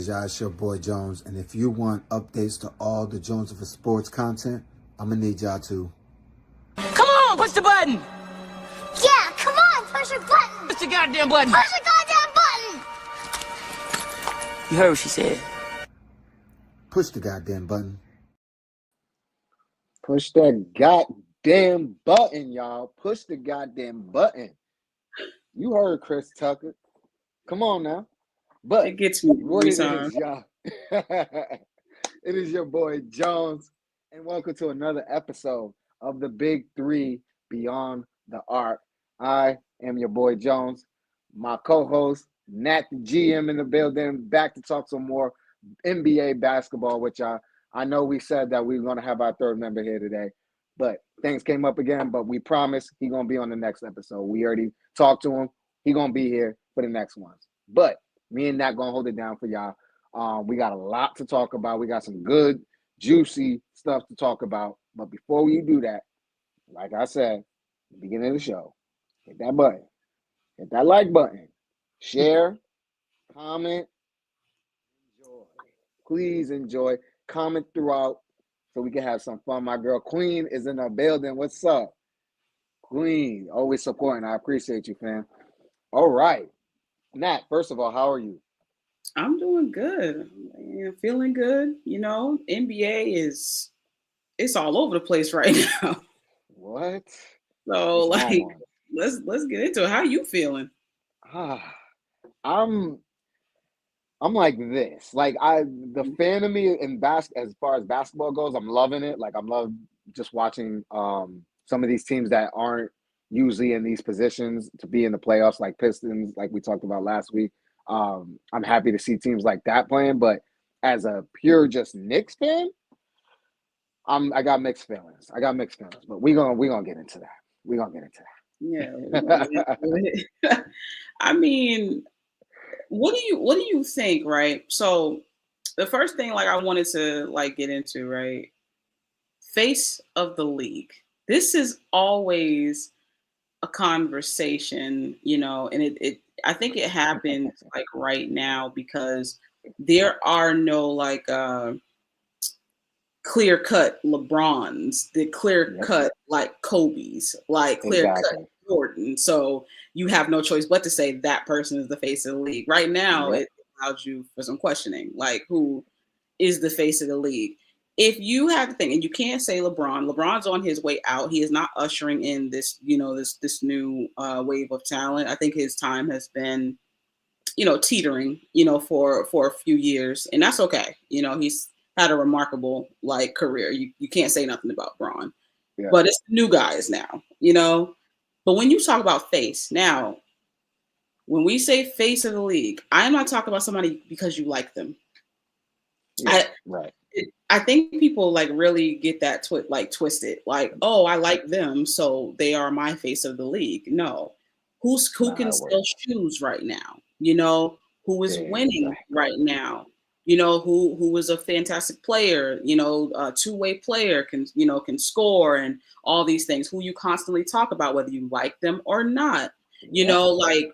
is y'all? It's your boy Jones, and if you want updates to all the Jones for Sports content, I'm gonna need y'all to. Come on, push the button! Yeah, come on, push the button! Push the goddamn button! Push the goddamn button! You heard what she said. Push the goddamn button. Push that goddamn button, y'all. Push the goddamn button. You heard Chris Tucker. Come on now. But it gets me what every it time. is, y'all. It is your boy Jones, and welcome to another episode of the Big Three Beyond the Arc. I am your boy Jones, my co-host Nat the GM in the building, back to talk some more NBA basketball with y'all. I know we said that we were going to have our third member here today, but things came up again. But we promise he's going to be on the next episode. We already talked to him. He's going to be here for the next ones. But me and Nat going to hold it down for y'all. We got a lot to talk about. We got some good, juicy stuff to talk about. But before we do that, like I said at the beginning of the show, hit that button. Hit that like button. Share, comment, enjoy. Please enjoy. Comment throughout so we can have some fun. My girl Queen is in the building. What's up? Queen, always supporting. I appreciate you, fam. All right. Nat, first of all, how are you? I'm doing good. Feeling good. You know, NBA it's all over the place right now. What? So It's like on. let's get into it. How you feeling? I'm like this. Like the fan of me in as far as basketball goes, I'm loving it. Like I'm love just watching some of these teams that aren't usually in these positions to be in the playoffs, like Pistons, like we talked about last week. I'm happy to see teams like that playing, but as a pure just Knicks fan, I got mixed feelings. But we're gonna get into that. We're gonna get into Yeah. I mean, what do you think, right? So the first thing like I wanted to like get into, right? Face of the league. This is always a conversation, you know, and it I think it happens like right now because there are no like clear cut LeBrons, the clear cut like Kobe's, like clear cut Jordan. So you have no choice but to say that person is the face of the league. Right now, it allows you for some questioning, like who is the face of the league. If you have to think, and you can't say LeBron, LeBron's on his way out. He is not ushering in this, you know, this new wave of talent. I think his time has been, you know, teetering, you know, for a few years, and that's okay. You know, he's had a remarkable like career. You can't say nothing about Braun, but it's the new guys now, you know. But when you talk about face now, when we say face of the league, I am not talking about somebody because you like them. I think people like really get that twisted. Like, oh, I like them, so they are my face of the league. No, who can sell shoes right now? You know, who is winning right now? You know, who is a fantastic player? You know, a two-way player can score and all these things. Who you constantly talk about, whether you like them or not. You know, like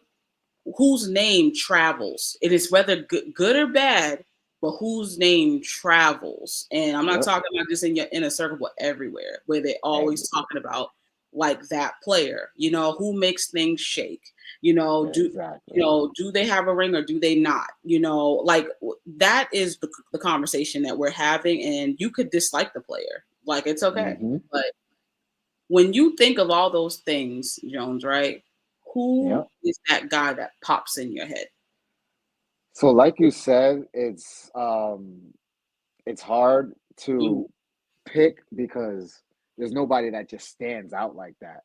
whose name travels. It is whether good or bad. But whose name travels? And I'm not talking about just in your inner circle, but everywhere, where they're always talking about like that player. You know, who makes things shake? You know, do they have a ring or do they not? You know, like that is the conversation that we're having. And you could dislike the player, like it's okay. But when you think of all those things, Jones, right? Who is that guy that pops in your head? So, like you said, it's hard to pick because there's nobody that just stands out like that.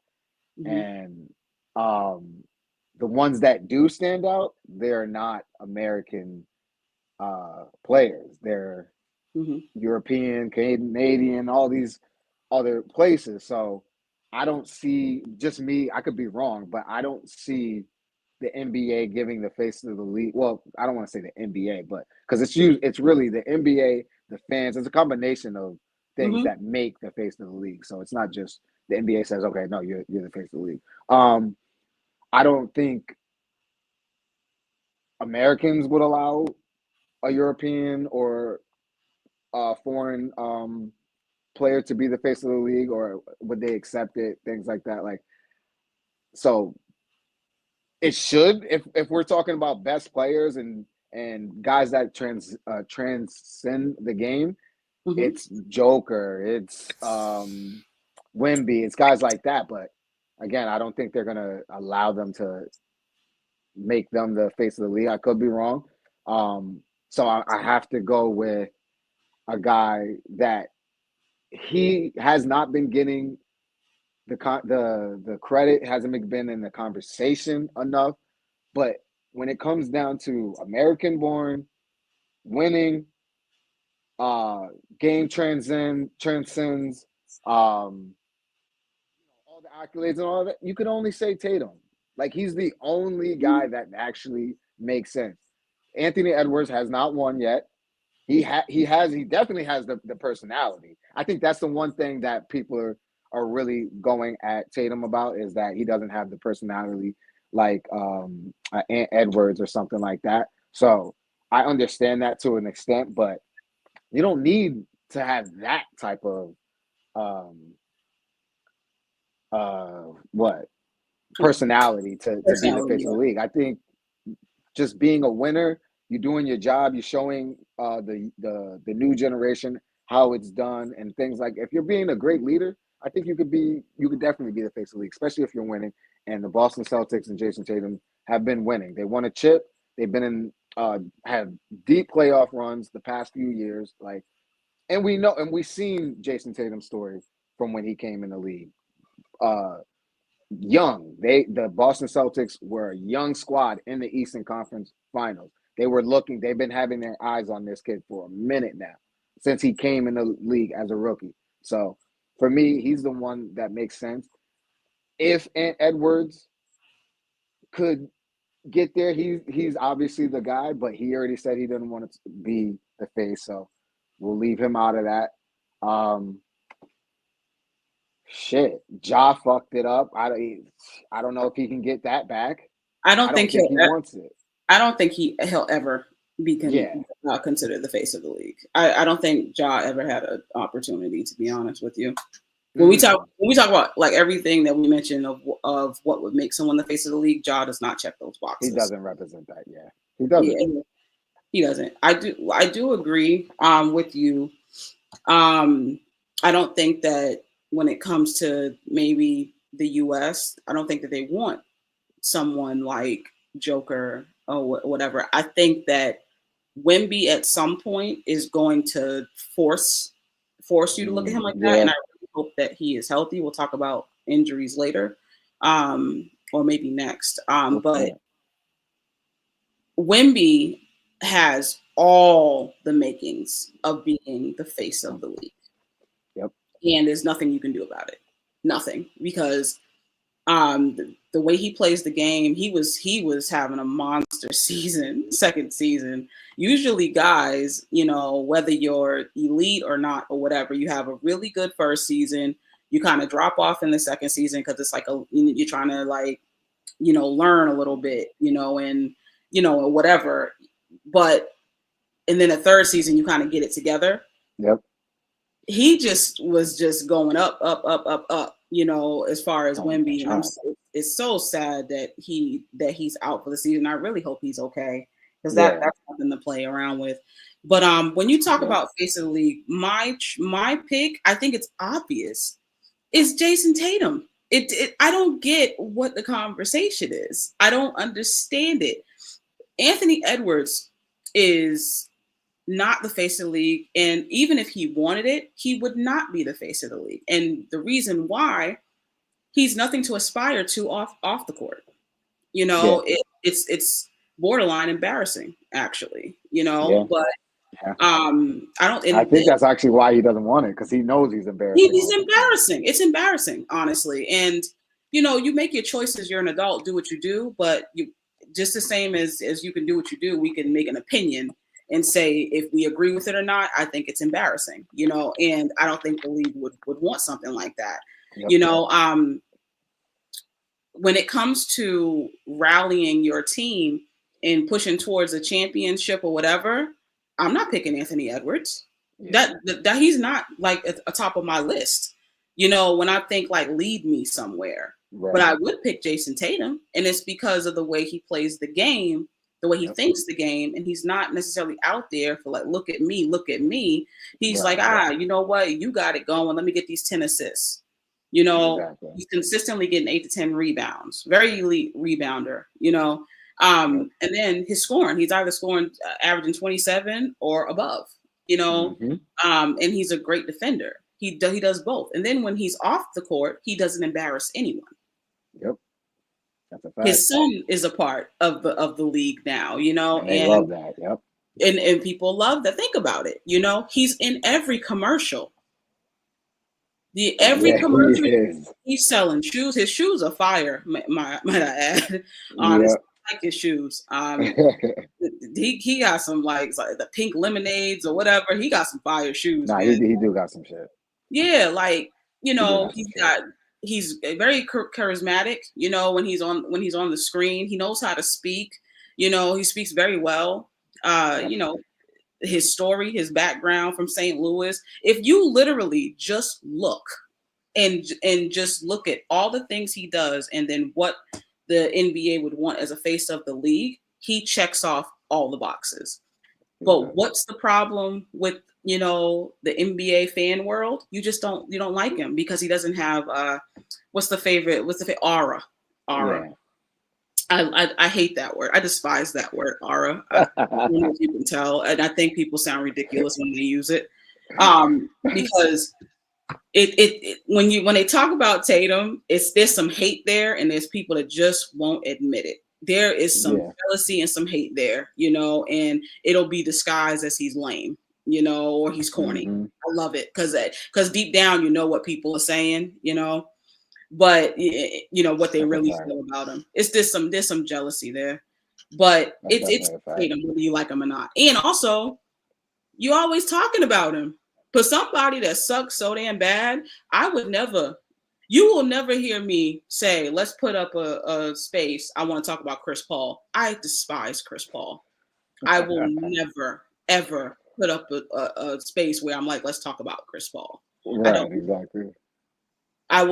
And the ones that do stand out, they're not American players. They're European, Canadian, all these other places. So I don't see, just me, I could be wrong, but I don't see the NBA giving the face of the league. Well, I don't want to say the NBA, but because it's really the NBA, the fans. It's a combination of things that make the face of the league. So it's not just the NBA says, okay, no, you're the face of the league. I don't think Americans would allow a European or foreign player to be the face of the league, or would they accept it? Things like that. Like, so it should, if we're talking about best players and guys that transcend the game, it's Joker, it's Wemby, it's guys like that. But again, I don't think they're gonna allow them to make them the face of the league. I could be wrong. So I have to go with a guy that he has not been getting the credit, hasn't been in the conversation enough. But when it comes down to American born, winning, game transcends all the accolades and all that, you could only say Tatum. Like, he's the only guy that actually makes sense. Anthony Edwards has not won yet. He definitely has the personality. I think that's the one thing that people are really going at Tatum about, is that he doesn't have the personality like Edwards or something like that. So I understand that to an extent, but you don't need to have that type of personality to be the face of the league. I think just being a winner, you're doing your job, you're showing the new generation how it's done and things like. If you're being a great leader, I think you could definitely be the face of the league, especially if you're winning. And the Boston Celtics and Jason Tatum have been winning. They won a chip. They've been in have deep playoff runs the past few years. Like, and we know, and we've seen Jason Tatum's story from when he came in the league. Young. The Boston Celtics were a young squad in the Eastern Conference Finals. They've been having their eyes on this kid for a minute now, since he came in the league as a rookie. So for me, he's the one that makes sense. If Edwards could get there, he's obviously the guy, but he already said he doesn't want to be the face, so we'll leave him out of that. Ja fucked it up. I don't know if he can get that back. I don't think he wants it. I don't think he'll ever be considered the face of the league. I don't think Ja ever had an opportunity, to be honest with you. When we talk about like everything that we mentioned of what would make someone the face of the league, Ja does not check those boxes. He doesn't represent that. Yeah, he doesn't. Yeah, he doesn't. I do agree with you. I don't think that when it comes to maybe the U.S., I don't think that they want someone like Joker or whatever. I think that Wemby at some point is going to force you to look at him like that, and I really hope that he is healthy. We'll talk about injuries later, or maybe next. But Wemby has all the makings of being the face of the league. Yep. And there's nothing you can do about it. Nothing, because the way he plays the game, he was having a monster season, second season. Usually guys, whether you're elite or not or whatever, you have a really good first season. You kind of drop off in the second season because it's like you're trying to learn a little bit, and or whatever. But and then the third season you kind of get it together. Yep. He was just going up, as far as Wemby. It's so sad that he's out for the season. I really hope he's okay, because that's nothing to play around with. But when you talk about face of the league, my pick, I think it's obvious, is Jason Tatum. I don't get what the conversation is. I don't understand it. Anthony Edwards is not the face of the league, and even if he wanted it, he would not be the face of the league. And the reason why, he's nothing to aspire to off the court. It's borderline embarrassing, actually. But I think that's actually why he doesn't want it, because he knows he's embarrassing. He's embarrassing. It's embarrassing, honestly. And you make your choices. You're an adult. Do what you do. But you just the same as you can do what you do. We can make an opinion and say if we agree with it or not. I think it's embarrassing. And I don't think the league would want something like that. Yep. When it comes to rallying your team and pushing towards a championship or whatever, I'm not picking Anthony Edwards. That he's not like at the top of my list. When I think like lead me somewhere. Right. But I would pick Jason Tatum, and it's because of the way he plays the game, the way he thinks the game, and he's not necessarily out there for like, look at me, look at me. He's like, you know what, you got it going. Let me get these 10 assists. He's consistently getting 8 to 10 rebounds. Very elite rebounder. And then his scoring, he's either scoring averaging 27 or above. And he's a great defender. He does both. And then when he's off the court, he doesn't embarrass anyone. Yep. That's a fact. His son is a part of the league now, and they love that. Yep. And people love that. Think about it. He's in every commercial. Commercial, he's selling shoes. His shoes are fire. Might I add? I like his shoes. He got some like the pink lemonades or whatever. He got some fire shoes. Nah, he do got some shit. Yeah, like he's very charismatic. When he's on the screen, he knows how to speak. He speaks very well. His story, his background from St. Louis. If you literally just look and just look at all the things he does, and then what the NBA would want as a face of the league, he checks off all the boxes. But what's the problem with the NBA fan world? You don't like him because he doesn't have what's the favorite aura. Yeah. I hate that word. I despise that word, aura. I don't know if you can tell, and I think people sound ridiculous when they use it, because when they talk about Tatum, there's some hate there, and there's people that just won't admit it. There is some jealousy and some hate there, and it'll be disguised as he's lame, or he's corny. Mm-hmm. I love it because deep down, what people are saying, but what they really feel about him. There's some jealousy there, but it's Tatum, whether you like him or not. And also, you always talking about him. But somebody that sucks so damn bad, you will never hear me say, let's put up a space. I want to talk about Chris Paul. I despise Chris Paul. I will never, ever put up a space where I'm like, let's talk about Chris Paul. Right, exactly. I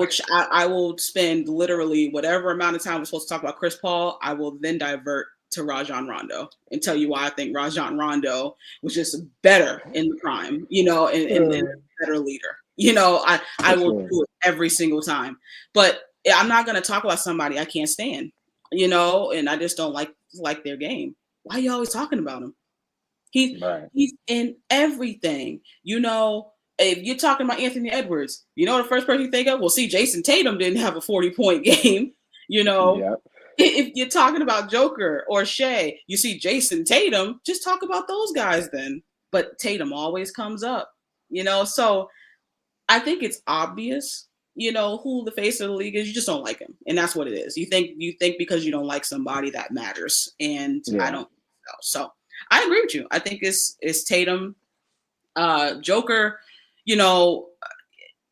will spend literally whatever amount of time we're supposed to talk about Chris Paul. I will then divert to Rajon Rondo and tell you why I think Rajon Rondo was just better in the prime, and a better leader. I will do it every single time. But I'm not going to talk about somebody I can't stand, and I just don't like their game. Why are you always talking about him? He's in everything, If you're talking about Anthony Edwards, the first person you think of? Well, see, Jason Tatum didn't have a 40-point game, Yep. If you're talking about Joker or Shea, you see Jason Tatum, just talk about those guys then. But Tatum always comes up, So I think it's obvious, who the face of the league is. You just don't like him, and that's what it is. You think because you don't like somebody that matters, and I don't know. So I agree with you. I think it's Tatum, Joker.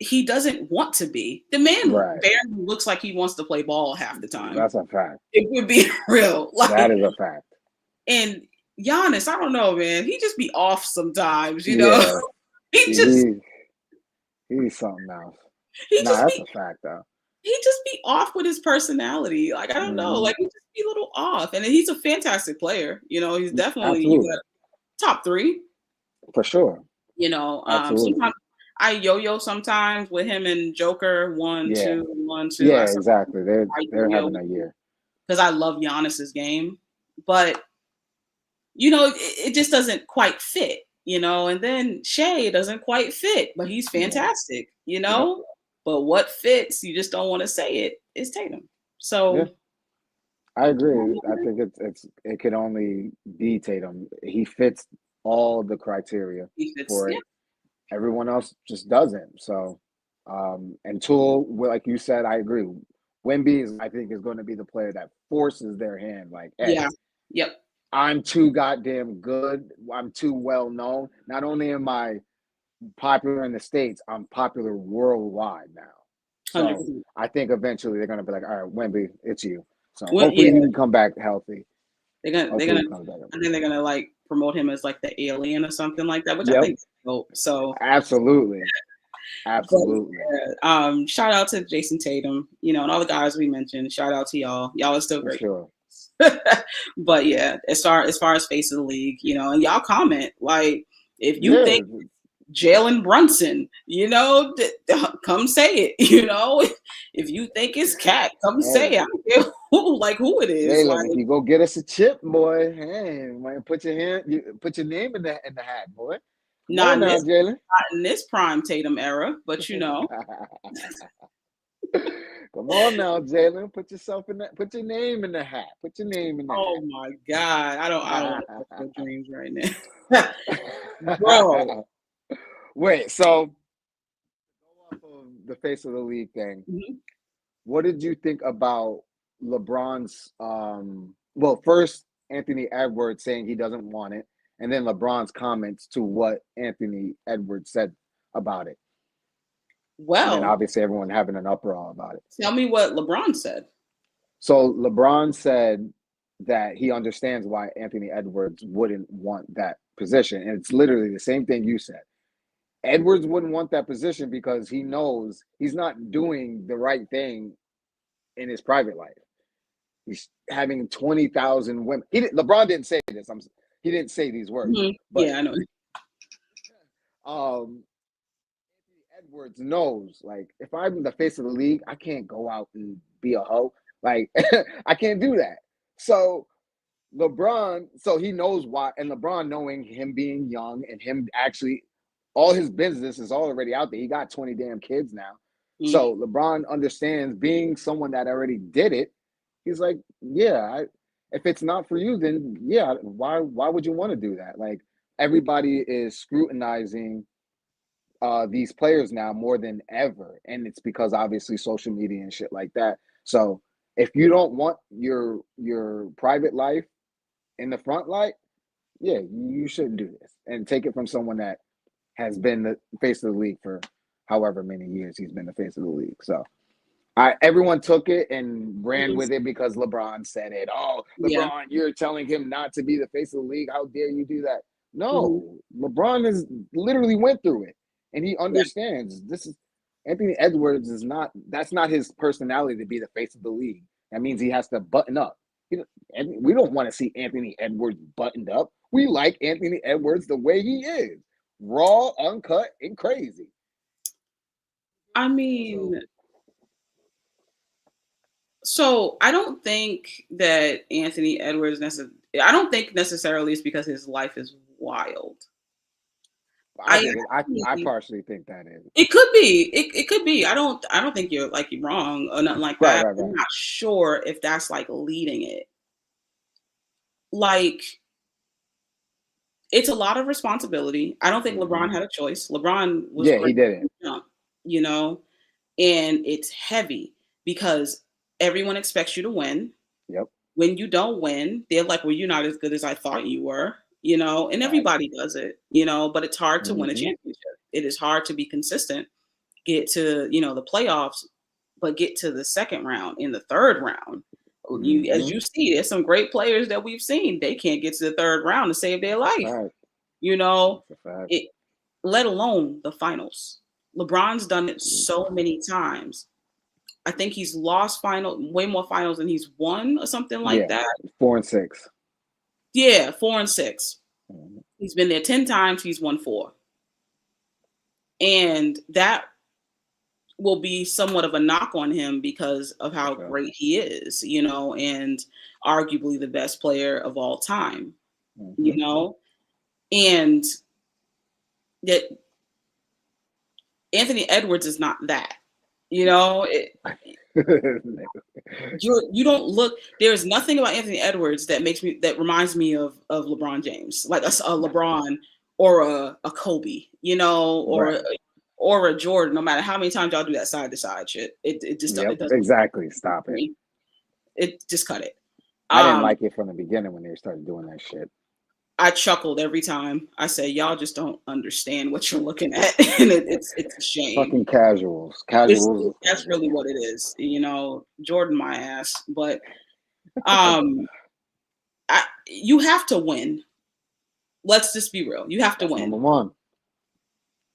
He doesn't want to be. The man barely looks like he wants to play ball half the time. That's a fact. It would be real. That is a fact. And Giannis, I don't know, man. He just be off sometimes, He's something else. That's a fact, though. He just be off with his personality. Like, I don't know. Like, he just be a little off. And he's a fantastic player. He's definitely top 3. For sure. Sometimes I yo-yo sometimes with him and Joker. 1, 2, 1, 2. Yeah, exactly. They're having a year. Because I love Giannis's game. But, it just doesn't quite fit, and then Shea doesn't quite fit, but he's fantastic, But what fits, you just don't want to say it, is Tatum. So I agree. I think it could only be Tatum. He fits all the criteria for it. Everyone else just doesn't. So, until, like you said, I agree. Wemby I think is going to be the player that forces their hand. Like, hey, I'm too goddamn good. I'm too well known. Not only am I popular in the States, I'm popular worldwide now. So 100%. I think eventually they're going to be like, all right, Wemby, it's you. So hopefully you can come back healthy. They're gonna Hopefully he comes back. I think they're gonna like promote him as like the alien or something like that, which I Yep. think is dope. So Absolutely. but, shout out to Jason Tatum, and all the guys we mentioned. Shout out to y'all. Y'all are still For great. sure. But yeah, as far as face of the league, and y'all comment like if you think Jalen Brunson, come say it. If you think it's Cat, come say it. I don't care who it is. Jalen, if you go get us a chip, boy, hey, man, put your name in the hat, boy. Not Jalen. Not in this prime Tatum era, but Come on now, Jalen. Put your name in the hat. Put your name in the hat. Oh my God. I don't want to your dreams right now. Bro. Wait, so go off of the face of the league thing. Mm-hmm. What did you think about LeBron's first Anthony Edwards saying he doesn't want it, and then LeBron's comments to what Anthony Edwards said about it? Well, and then obviously everyone having an uproar about it. Tell me what LeBron said. So LeBron said that he understands why Anthony Edwards wouldn't want that position. And it's literally the same thing you said. Edwards wouldn't want that position because he knows he's not doing the right thing in his private life. He's having 20,000 women. LeBron didn't say this. He didn't say these words. Mm-hmm. But, yeah, I know. Edwards knows, like, if I'm the face of the league, I can't go out and be a hoe. Like, I can't do that. So LeBron, he knows why. And LeBron, knowing him being young and him actually, all his business is already out there. He got 20 damn kids now. Mm-hmm. So LeBron understands, being someone that already did it. He's like, yeah, if it's not for you, then yeah, why would you want to do that? Like, everybody is scrutinizing these players now more than ever, and it's because obviously social media and shit like that. So if you don't want your private life in the front light, yeah, you shouldn't do this, and take it from someone that has been the face of the league for however many years he's been the face of the league. So everyone took it and ran with it because LeBron said it. Oh, LeBron, you're telling him not to be the face of the league. How dare you do that? No, LeBron has literally went through it. And he understands this is Anthony Edwards that's not his personality to be the face of the league. That means he has to button up. We don't want to see Anthony Edwards buttoned up. We like Anthony Edwards the way he is. Raw, uncut, and crazy. I mean, so I don't think that Anthony Edwards I don't think necessarily it's because his life is wild. I partially think that is. It could be. It could be. I don't think you're wrong or nothing like that. Right. I'm not sure if that's leading it. Like, it's a lot of responsibility. I don't think LeBron had a choice. LeBron was he did it. And it's heavy because everyone expects you to win. Yep. When you don't win, they're like, well, you're not as good as I thought you were. And everybody does it, but it's hard to win a championship. It is hard to be consistent, get to, the playoffs, but get to the second round, in the third round. As you see, there's some great players that we've seen. They can't get to the third round to save their life, let alone the finals. LeBron's done it so many times. I think he's lost way more finals than he's won or something like that. 4 and 6. Yeah, 4 and 6. He's been there 10 times. He's won 4. And that will be somewhat of a knock on him because of how great he is, and arguably the best player of all time, and that Anthony Edwards is not that, you don't look. There's nothing about Anthony Edwards that reminds me of LeBron James, like a LeBron or a Kobe, or a Jordan. No matter how many times y'all do that side to side shit, it just doesn't. Exactly. Stop it. It just cut it. I didn't like it from the beginning when they started doing that shit. I chuckled every time. I say, y'all just don't understand what you're looking at, and it's a shame. Fucking casuals. That's really what it is. Jordan my ass. But I you have to win. Let's just be real. You have to win. Number one.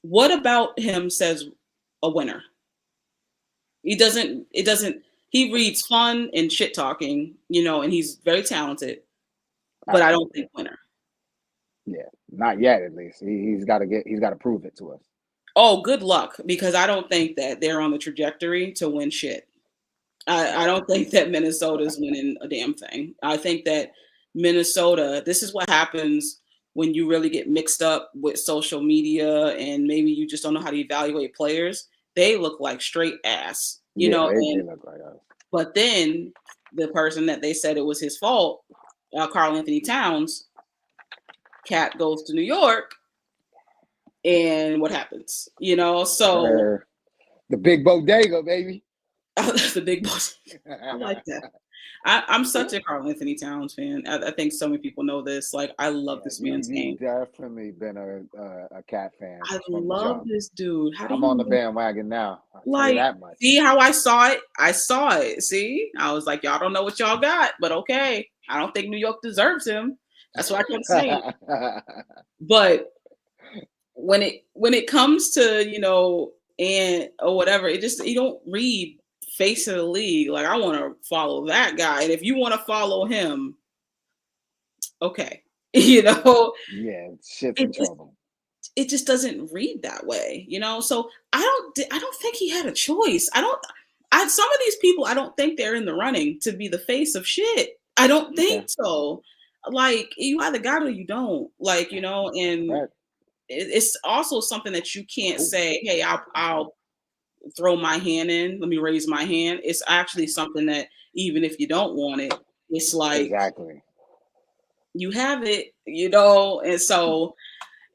What about him says a winner? He doesn't. It doesn't. He reads fun and shit talking, and he's very talented, but I don't think winner. Yeah, not yet. At least he's got to prove it to us. Oh, good luck, because I don't think that they're on the trajectory to win shit. I don't think that Minnesota's winning a damn thing. I think that Minnesota, this is what happens when you really get mixed up with social media and maybe you just don't know how to evaluate players. They look like straight ass, They look like us. But then the person that they said it was his fault, Karl Anthony Towns, Cat goes to New York, and what happens? So the big bodega, baby. The big boss. I like that. I'm such a Karl Anthony Towns fan. I think so many people know this. Like, I love this man's game. Definitely been a Cat fan. I love this dude. I'm on the bandwagon now. Like, that much. See how I saw it? I saw it. See, I was like, y'all don't know what y'all got, but okay. I don't think New York deserves him. That's what I kept saying. But when it comes to or whatever, it just, you don't read face of the league. Like, I want to follow that guy, and if you want to follow him, okay, Yeah, shit's in trouble. It just doesn't read that way, So I don't think he had a choice. Some of these people, I don't think they're in the running to be the face of shit. I don't think so. Like, you either got it or you don't. Like, and right. It's also something that you can't say, hey, I'll throw my hand in, let me raise my hand. It's actually something that even if you don't want it, it's like exactly you have it, and so,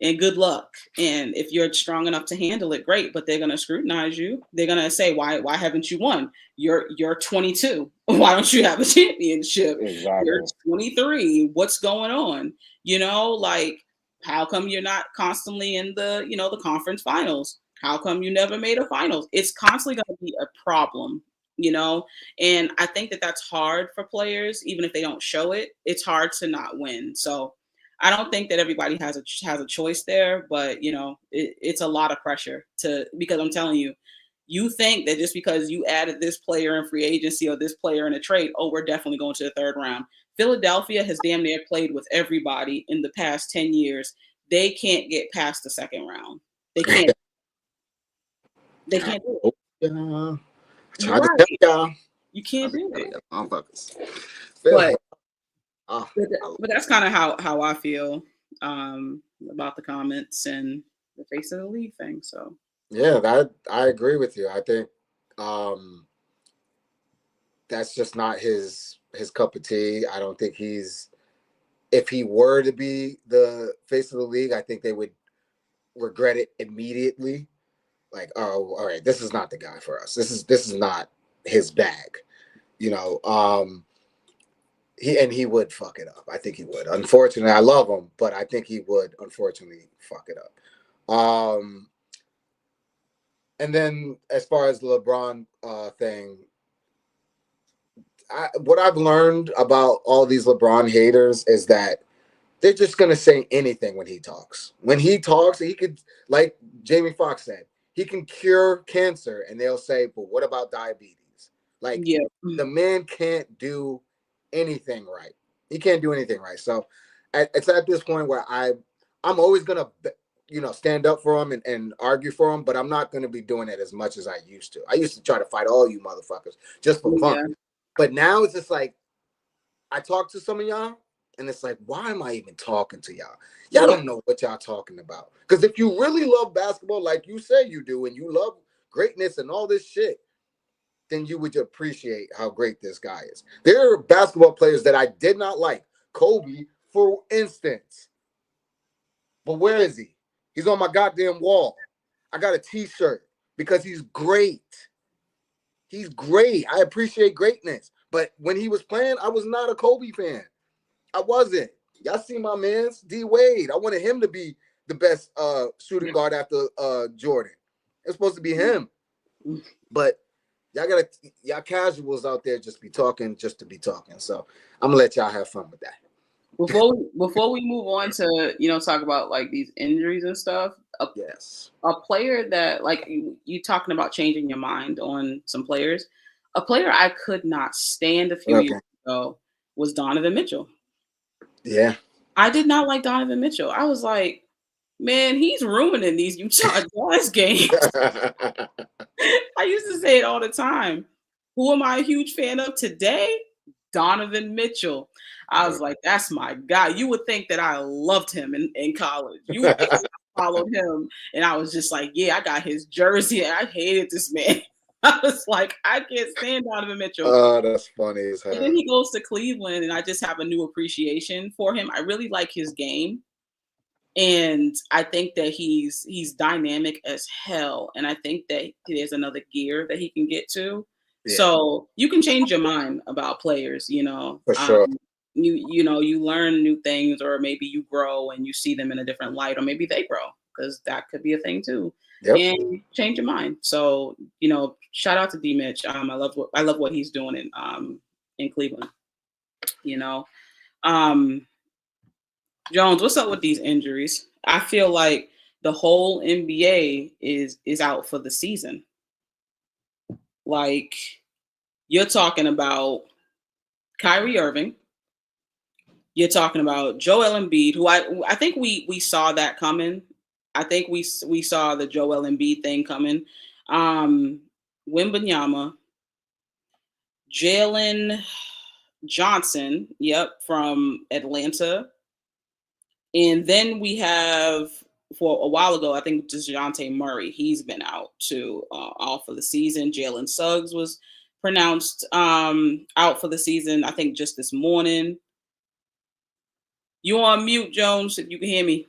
and good luck. And if you're strong enough to handle it, great, but they're gonna scrutinize you. They're gonna say, why haven't you won? You're 22. Why don't you have a championship? Exactly. You're 23. What's going on? Like, how come you're not constantly in the the conference finals? How come you never made a finals? It's constantly going to be a problem, and I think that that's hard for players, even if they don't show it. It's hard to not win. So I don't think that everybody has a choice there, but it's a lot of pressure because I'm telling you, you think that just because you added this player in free agency or this player in a trade, oh, we're definitely going to the third round. Philadelphia has damn near played with everybody in the past 10 years. They can't get past the second round. They can't. They can't do it. Trying to tell y'all. You can't do it. Motherfuckers. But that's kind of how I feel about the comments and the face of the league thing. So yeah, I agree with you. I think that's just not his cup of tea. I don't think if he were to be the face of the league, I think they would regret it immediately. Like, oh, all right, this is not the guy for us. This is not his bag. He would fuck it up. I think he would. Unfortunately, I love him, but I think he would unfortunately fuck it up. And then as far as the LeBron thing, what I've learned about all these LeBron haters is that they're just going to say anything when he talks. When he talks, he could, like Jamie Foxx said, he can cure cancer, and they'll say, but what about diabetes? Like, the man can't do anything right. He can't do anything right. So it's at this point where I'm always going to, stand up for him and argue for him, but I'm not going to be doing it as much as I used to. I used to try to fight all you motherfuckers just for fun. Yeah. But now it's just like, I talk to some of y'all, and it's like, why am I even talking to y'all? Y'all don't know what y'all talking about. Because if you really love basketball like you say you do, and you love greatness and all this shit, then you would appreciate how great this guy is. There are basketball players that I did not like. Kobe, for instance. But where is he? He's on my goddamn wall. I got a t-shirt because he's great. He's great. I appreciate greatness. But when he was playing, I was not a Kobe fan. I wasn't. Y'all see my man's D Wade. I wanted him to be the best shooting guard after Jordan. It's supposed to be him. But y'all casuals out there just be talking just to be talking. So I'm gonna let y'all have fun with that. Before we move on to talk about like these injuries and stuff, Yes. a player that like you talking about changing your mind on some players, a player I could not stand a few years ago was Donovan Mitchell. Yeah. I did not like Donovan Mitchell. I was like, man, he's ruining these Utah Jazz games. I used to say it all the time. Who am I a huge fan of today? Donovan Mitchell. I was like, that's my guy. You would think that I loved him in college. You would think I followed him, and I was just like, yeah, I got his jersey. I hated this man. I was like, I can't stand Donovan Mitchell. Oh, that's funny as hell. And then he goes to Cleveland, and I just have a new appreciation for him. I really like his game. And I think that he's dynamic as hell. And I think that there's another gear that he can get to. Yeah. So you can change your mind about players, For sure. You learn new things, or maybe you grow and you see them in a different light, or maybe they grow, because that could be a thing too. Yep. And change your mind. So, shout out to D Mitch. I love what he's doing in Cleveland. Jones, what's up with these injuries? I feel like the whole NBA is out for the season. Like, you're talking about Kyrie Irving. You're talking about Joel Embiid, who I think we saw that coming. I think we saw the Joel Embiid thing coming. Wembanyama, Jalen Johnson, from Atlanta. And then we have, for a while ago, I think DeJounte Murray. He's been out too, all for the season. Jalen Suggs was pronounced out for the season, I think just this morning. You on mute, Jones, if you can hear me.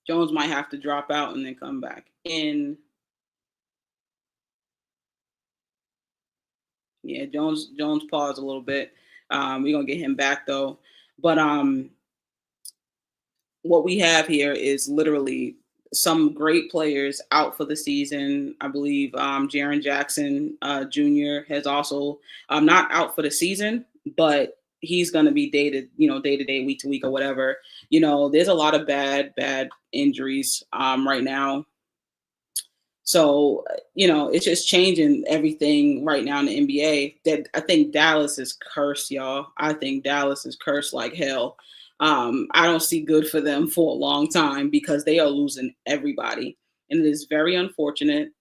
Jones might have to drop out and then come back in. Yeah, Jones paused a little bit. We're gonna get him back though. But what we have here is literally some great players out for the season. I believe Jaren Jackson Jr. has also not out for the season, but he's going to be day to day, week to week, or whatever. There's a lot of bad injuries right now. So, it's just changing everything right now in the NBA. That I think Dallas is cursed, y'all. I think Dallas is cursed like hell. I don't see good for them for a long time, because they are losing everybody. And it is very unfortunate.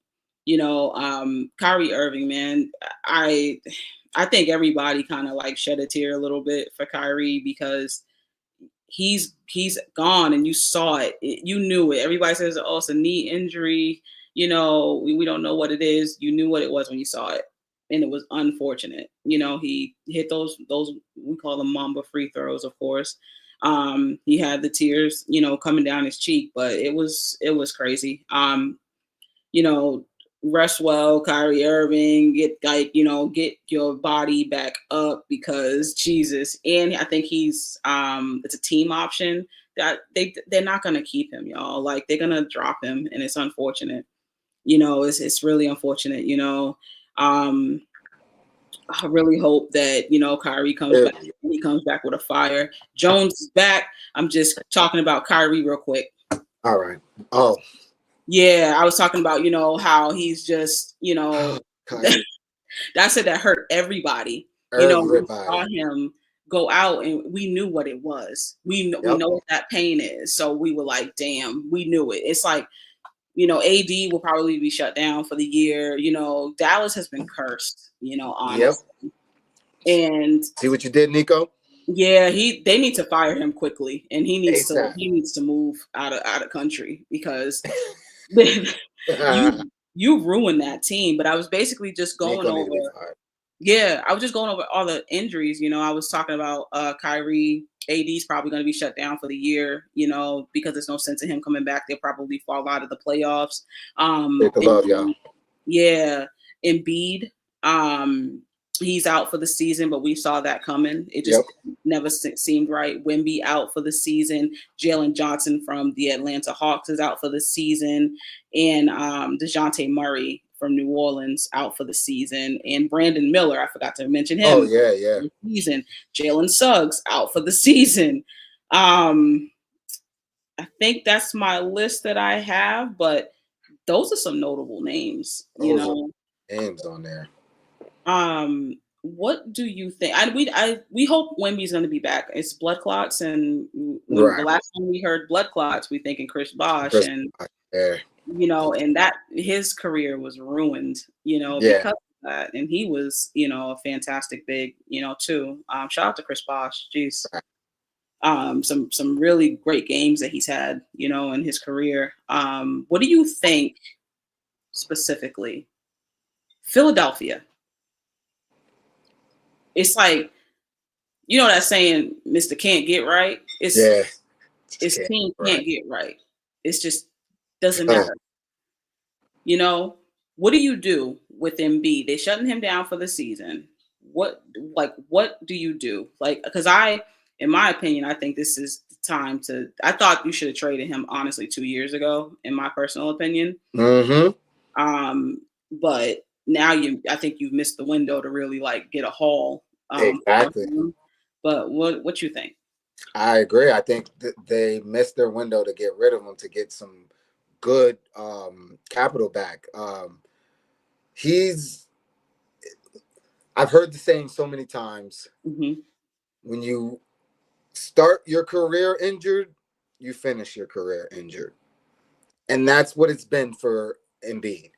Kyrie Irving, man, I think everybody kind of like shed a tear a little bit for Kyrie, because he's gone, and you saw it. You knew it. Everybody says, oh, it's a knee injury. We don't know what it is. You knew what it was when you saw it. And it was unfortunate. He hit those, we call them Mamba free throws, of course. He had the tears, coming down his cheek, but it was crazy. Rest well, Kyrie Irving, get your body back up, because Jesus. And I think he's, it's a team option that they're not going to keep him, y'all. Like, they're going to drop him, and it's unfortunate. It's really unfortunate. I really hope that, Kyrie comes back. He comes back with a fire. Jones is back. I'm just talking about Kyrie real quick. All right. Oh. Yeah, I was talking about, how he's just, that's it, that hurt everybody. We saw him go out, and we knew what it was. We know what that pain is. So we were like, damn, we knew it. It's like, AD will probably be shut down for the year. Dallas has been cursed, honestly. Yep. And see what you did, Nico? Yeah, they need to fire him quickly, and he needs to move out of country, because you ruined that team. But I was basically just going over. Yeah, I was just going over all the injuries. I was talking about Kyrie. AD's probably going to be shut down for the year, because there's no sense in him coming back. They'll probably fall out of the playoffs. Yeah, Embiid, he's out for the season, but we saw that coming. It just never seemed right. Wemby out for the season. Jalen Johnson from the Atlanta Hawks is out for the season, and DeJounte Murray from New Orleans out for the season, and Brandon Miller, I forgot to mention him. Oh yeah, yeah. For the season. Jalen Suggs out for the season. I think that's my list that I have, but those are some notable names. You Those know, are names on there. What do you think? We hope Wemby's going to be back. It's blood clots, and when Right. the last time we heard blood clots, we thinking Chris Bosh, and yeah. you know, and that his career was ruined, you know, Yeah. because of that. And he was, you know, a fantastic big, you know, too. Shout out to Chris Bosh. Jeez. Some really great games that he's had, you know, in his career. What do you think specifically? Philadelphia. It's like, you know that saying, Mr. Can't Get Right? It's team can't get right. It's just doesn't matter. You know, what do you do with Embiid? They're shutting him down for the season. What do you do? Like, because in my opinion, I think this is the time to. I thought you should have traded him honestly 2 years ago, in my personal opinion. But now I think you've missed the window to really like get a haul. Exactly. But what you think? I agree. I think they missed their window to get rid of him to get some good capital back. I've heard the saying so many times. Mm-hmm. When you start your career injured, you finish your career injured. And that's what it's been for Embiid.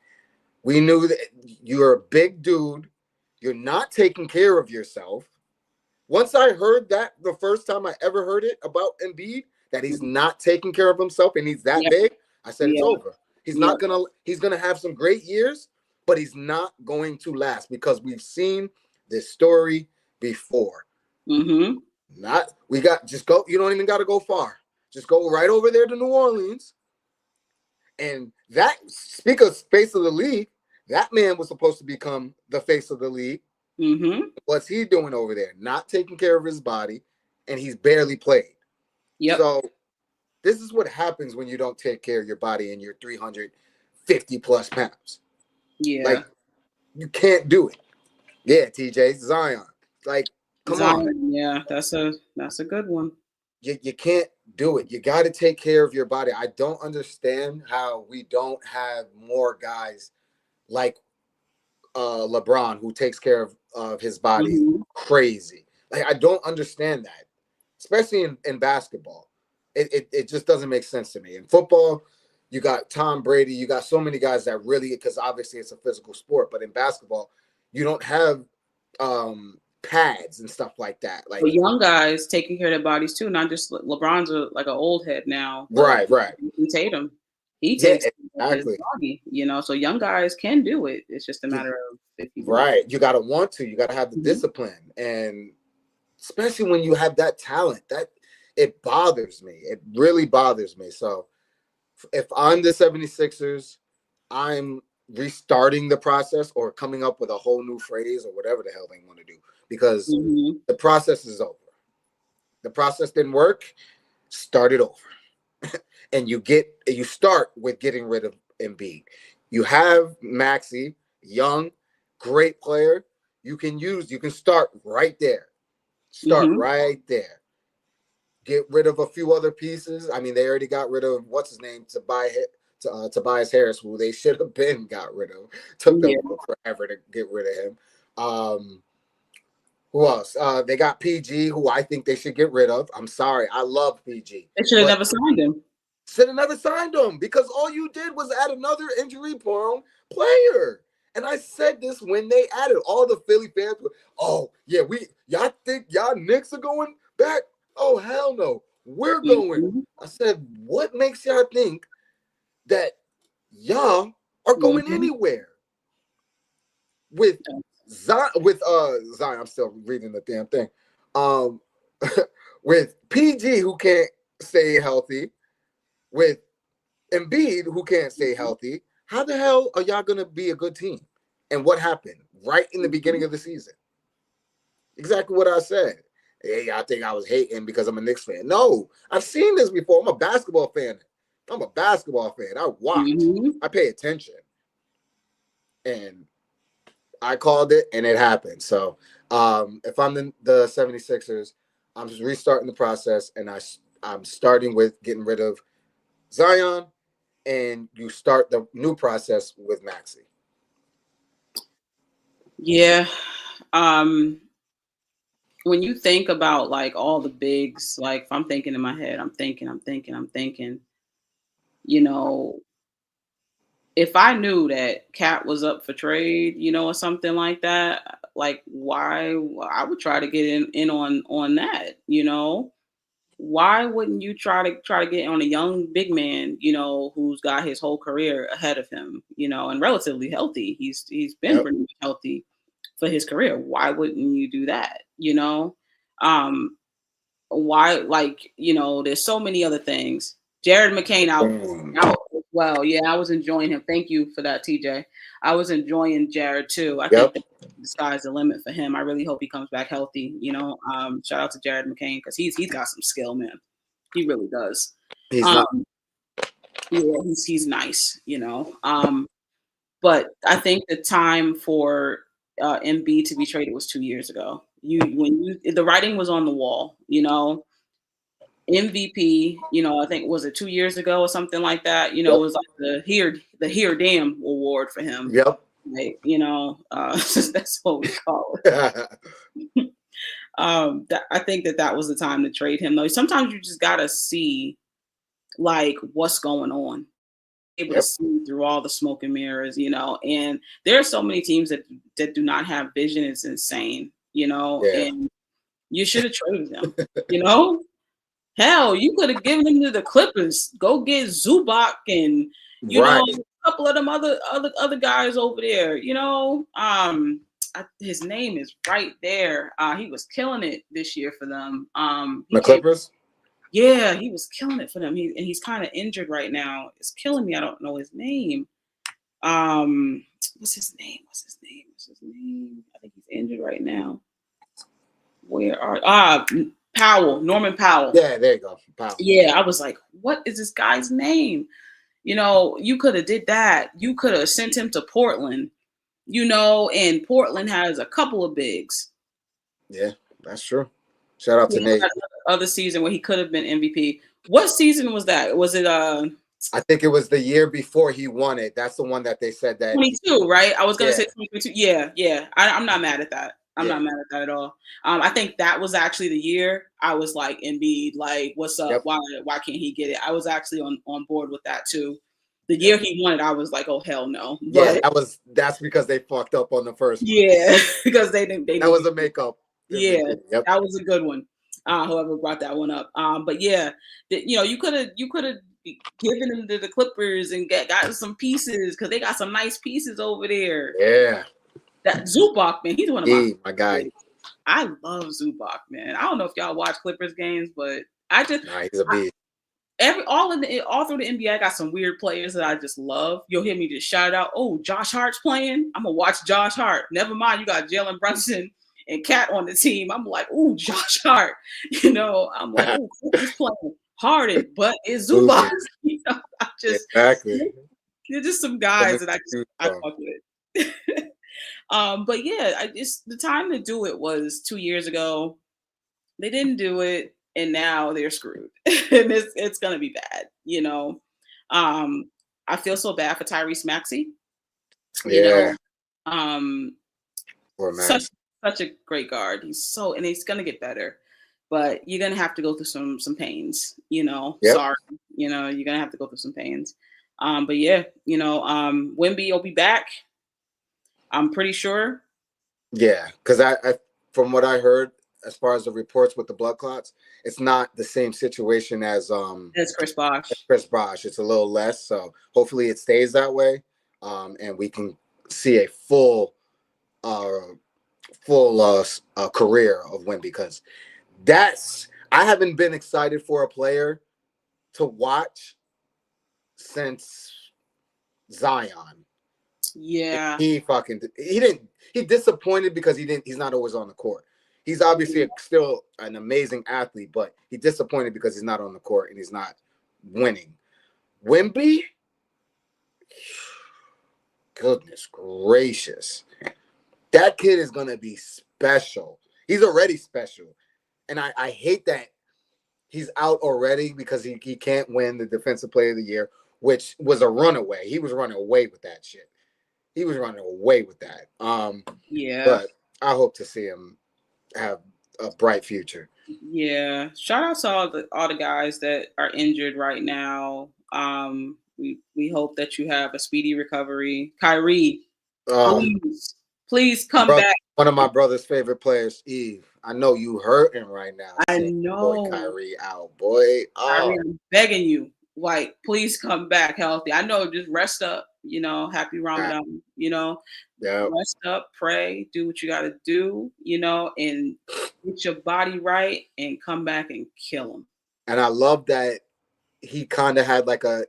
We knew that you're a big dude. You're not taking care of yourself. Once I heard that the first time I ever heard it about Embiid, that he's not taking care of himself and he's that big, I said it's over. He's gonna have some great years, but he's not going to last because we've seen this story before. Mm-hmm. You don't even got to go far. Just go right over there to New Orleans. And speak of face of the league, that man was supposed to become the face of the league. Mm-hmm. What's he doing over there? Not taking care of his body, and he's barely played. Yep. So this is what happens when you don't take care of your body and you're 350 plus pounds. Yeah. Like, you can't do it. Yeah, TJ, Zion. Like, come on. Yeah, that's a good one. You can't do it. You got to take care of your body. I don't understand how we don't have more guys like LeBron who takes care of his body crazy. Like, I don't understand that, especially in basketball. It just doesn't make sense to me. In football, you got Tom Brady. You got so many guys that really, because obviously it's a physical sport. But in basketball, you don't have pads and stuff like that. Like, but young guys taking care of their bodies too, not just LeBron's like an old head now. Right. Tatum, he takes exactly. his body, you know. So young guys can do it. It's just a matter of if you You got to want to. You got to have the discipline, and especially when you have that talent, that it bothers me. It really bothers me. So if I'm the 76ers, I'm restarting the process or coming up with a whole new phrase or whatever the hell they want to do, because the process is over. The process didn't work. Start it over. And you start with getting rid of Embiid. You have Maxey, young, great player. You can start right there. Right there. Get rid of a few other pieces. I mean, they already got rid of Tobias Harris, who they should have got rid of. Took them forever to get rid of him. Who else? They got PG, who I think they should get rid of. I'm sorry. I love PG. They should have never signed him. Should have never signed him, because all you did was add another injury-prone player. And I said this when they added. All the Philly fans were, oh, yeah, y'all think y'all Knicks are going back? Oh, hell no. We're going. I said, what makes y'all think that y'all are going anywhere? With Zion, I'm still reading the damn thing. With PG, who can't stay healthy, with Embiid, who can't stay healthy, how the hell are y'all going to be a good team? And what happened right in the beginning of the season? Exactly what I said. Hey, I think I was hating because I'm a Knicks fan. No, I've seen this before. I'm a basketball fan. I watch. I pay attention. and I called it, and it happened. So if I'm the 76ers, I'm just restarting the process, and I'm starting with getting rid of Zion, and you start the new process with Maxey. Yeah. When you think about like all the bigs, like if I'm thinking in my head, I'm thinking, you know, if I knew that Cat was up for trade, or something like that, like why I would try to get in on that, Why wouldn't you try to get on a young big man, who's got his whole career ahead of him, and relatively healthy. He's been pretty much healthy for his career. Why wouldn't you do that? Um, why, like, there's so many other things. Jared McCain out as well. Yeah, I was enjoying him. Thank you for that, TJ. I was enjoying Jared too. I think the sky's the limit for him. I really hope he comes back healthy. Shout out to Jared McCain because he's got some skill, man. He really does. He's not. Yeah, he's nice. But I think the time for MB to be traded was 2 years ago. The writing was on the wall. MVP, I think was it 2 years ago or something like that. It was like the here damn award for him. Yep. Like, that's what we call it. I think that was the time to trade him though. Sometimes you just gotta see like what's going on. Able to see through all the smoke and mirrors, and there are so many teams that do not have vision. It's insane, and you should have traded them, Hell, you could have given him to the Clippers. Go get Zubac and a couple of them other guys over there. His name is right there. He was killing it this year for them. The Clippers. Yeah, he was killing it for them. He's kind of injured right now. It's killing me. I don't know his name. What's his name? I think he's injured right now. Where are Powell, Norman Powell. Yeah, there you go. Powell. Yeah, I was like, what is this guy's name? You could have did that. You could have sent him to Portland, and Portland has a couple of bigs. Yeah, that's true. Shout out to Nate. Other season where he could have been MVP. What season was that? Was it I think it was the year before he won it. That's the one that they said that 22, right? I was gonna say 22. Yeah. I'm not mad at that. I'm not mad at that at all. I think that was actually the year I was like, Embiid, like, what's up? Why can't he get it? I was actually on board with that too. The year he won it, I was like, oh hell no. But that's because they fucked up on the first one. Yeah, because they didn't. That was a makeup. Yeah, that was a good one. Whoever brought that one up. But yeah, you could have given him to the Clippers and got some pieces because they got some nice pieces over there. Yeah. That Zubac, man, he's one of my guy. I love Zubac, man. I don't know if y'all watch Clippers games, but he's a beast. All through the NBA, I got some weird players that I just love. You'll hear me just shout out, "Oh, Josh Hart's playing. I'm gonna watch Josh Hart." Never mind, you got Jalen Brunson and Cat on the team. I'm like, "Ooh, Josh Hart." I'm like, "Ooh, he's playing Harden, but it's Zubac." Exactly. They're just some guys that I fuck with. But yeah, the time to do it was 2 years ago. They didn't do it, and now they're screwed, and it's gonna be bad. I feel so bad for Tyrese Maxey. Such a great guard. And he's gonna get better, but you're gonna have to go through some pains. Sorry, you're gonna have to go through some pains. But yeah, Wemby will be back. I'm pretty sure. Yeah, because I from what I heard, as far as the reports with the blood clots, it's not the same situation as Chris Bosh. It's a little less, so hopefully it stays that way, and we can see a full career of Wemby, because I haven't been excited for a player to watch since Zion. Yeah, he disappointed because he's not always on the court. He's obviously still an amazing athlete, but he disappointed because he's not on the court and he's not winning. Wemby, goodness gracious. That kid is going to be special. He's already special. And I hate that he's out already because he can't win the Defensive Player of the Year, which was a runaway. He was running away with that shit. He was running away with that. Yeah. But I hope to see him have a bright future. Yeah. Shout out to all the guys that are injured right now. We hope that you have a speedy recovery. Kyrie, please come back. One of my brother's favorite players, Eve. I know you hurting right now. I know. Boy, Kyrie out, boy. Kyrie, I'm begging you. Like, please come back healthy. I know, just rest up, happy Ramadan, rest up, pray, do what you got to do, and get your body right and come back and kill him. And I love that he kind of had like a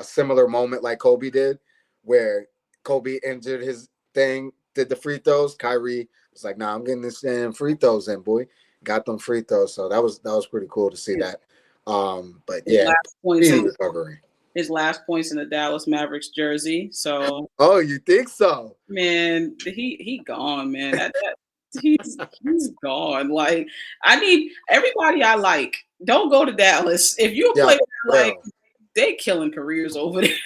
similar moment like Kobe did, where Kobe injured his thing, did the free throws. Kyrie was like, "Nah, I'm getting this free throws in, boy." Got them free throws, so that was pretty cool to see that. But yeah, recovery. His last points in the Dallas Mavericks jersey. So, oh, you think so? Man, he gone, man. He's gone. Like, I need everybody I like. Don't go to Dallas. If you play like, they killing careers over there.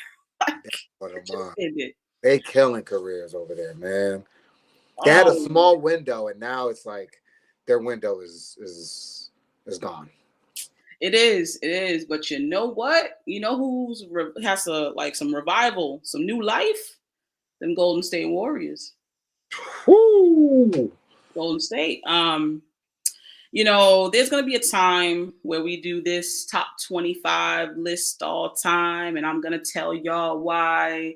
They killing careers over there, man. They had a small window, and now it's like their window is gone. It is. But you know what? You know who's has some revival, some new life? Them Golden State Warriors. Woo! Golden State. There's gonna be a time where we do this top 25 list all time, and I'm gonna tell y'all why.